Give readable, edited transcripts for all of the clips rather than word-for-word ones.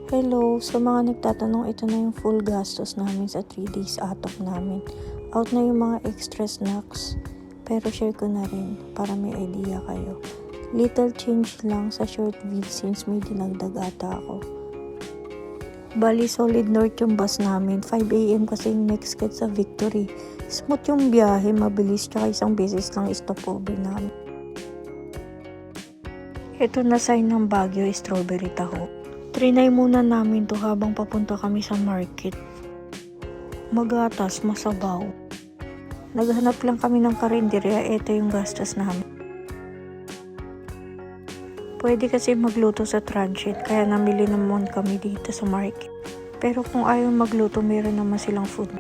Hello, sa mga nagtatanong, ito na yung full gastos namin sa 3 days atok namin. Out na yung mga extra snacks, pero share ko na rin para may idea kayo. Little change lang sa short vid since may dinagdag ata ako. Bali, solid north yung bus namin. 5 AM kasi yung next get sa Victory. Smooth yung biyahe, mabilis, tsaka isang beses lang stopover namin. Ito na sign ng Baguio, strawberry taho. Trinay muna namin to habang papunta kami sa market. Magatas, masabaw. Naghanap lang kami ng karinderya, ito yung gastos namin. Pwede kasi magluto sa transit, kaya namili naman kami dito sa market. Pero kung ayaw magluto, meron naman silang food.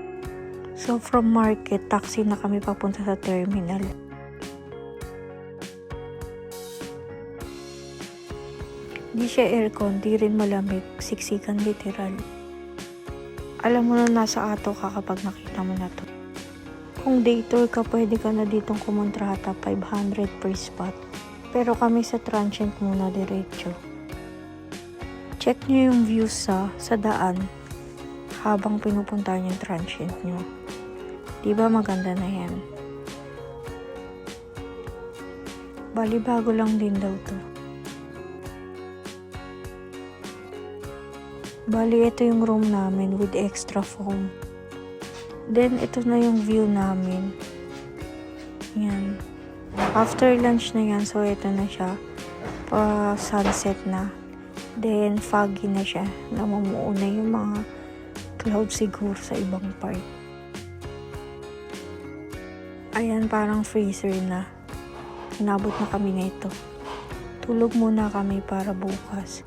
So from market, taxi na kami papunta sa terminal. Di siya aircon, di rin malamig, siksikan literal. Alam mo na nasa ato ka kapag nakita mo na to. Kung day tour ka, pwede ka na ditong kumontrata, 500 per spot. Pero kami sa transient muna diretso. Check nyo yung views sa daan habang pinupunta nyo yung transient nyo. Diba maganda na yan? Bali bago lang din daw to. Bali, ito yung room namin with extra foam. Then, ito na yung view namin. Yan. After lunch na yan, so ito na siya. Pa sunset na. Then, foggy na siya. Namumuo na yung mga clouds siguro sa ibang part. Ayan, parang freezer na. Inabot na kami nito. Tulog muna kami para bukas.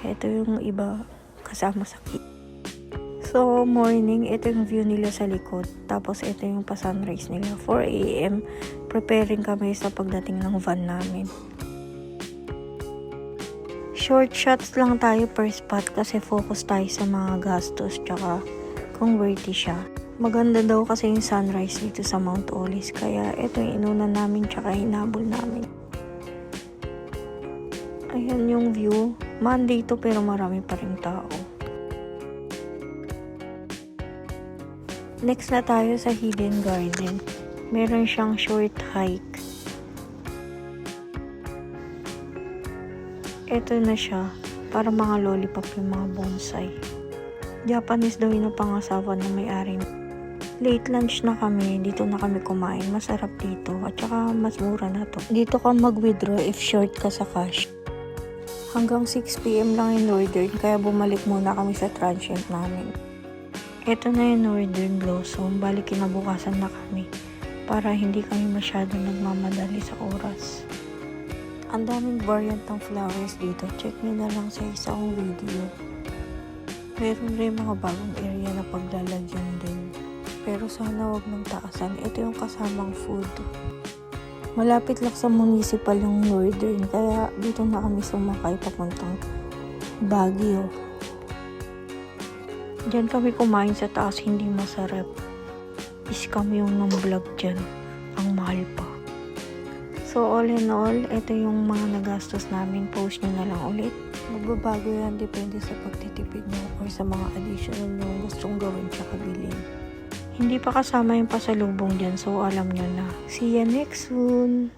Ito yung iba kasama sa kit. So, morning, ito yung view nila sa likod. Tapos, ito yung pa-sunrise nila. 4 AM, preparing kami sa pagdating ng van namin. Short shots lang tayo per spot kasi focus tayo sa mga gastos tsaka kung worthy siya. Maganda daw kasi yung sunrise dito sa Mount Olis. Kaya, ito yung inuna namin tsaka hinabol namin. Ayan yung view. Monday to pero marami pa rin tao. Next na tayo sa Hidden Garden. Meron siyang short hike. Ito na siya. Para mga lollipop yung mga bonsai. Japanese daw yung pangasawa na may-ari. Late lunch na kami. Dito na kami kumain. Masarap dito. At saka mas mura na to. Dito ka mag-withdraw if short ka sa cash. Hanggang 6 PM lang in order. Kaya bumalik muna kami sa transient namin. Ito na yung Northern Blossom, bali kinabukasan na kami para hindi kami masyado nagmamadali sa oras. Ang daming variant ng flowers dito, check nyo na lang sa isang video. Meron rin mga bagong area na paglalagyan din. Pero sana wag ng taasan, ito yung kasamang food. Malapit lang sa municipal yung Northern, kaya dito na kami sumakay papuntang Baguio. Diyan kami kumain sa taas, hindi masarap. Scam yung ng-vlog dyan. Ang mahal pa. So all in all, ito yung mga nagastos namin. Post nyo na lang ulit. Magbabago yan, depende sa pagtitipid nyo or sa mga additional nyo gustong gawin tsaka bilhin. Hindi pa kasama yung pasalubong dyan, so alam nyo na. See ya next soon!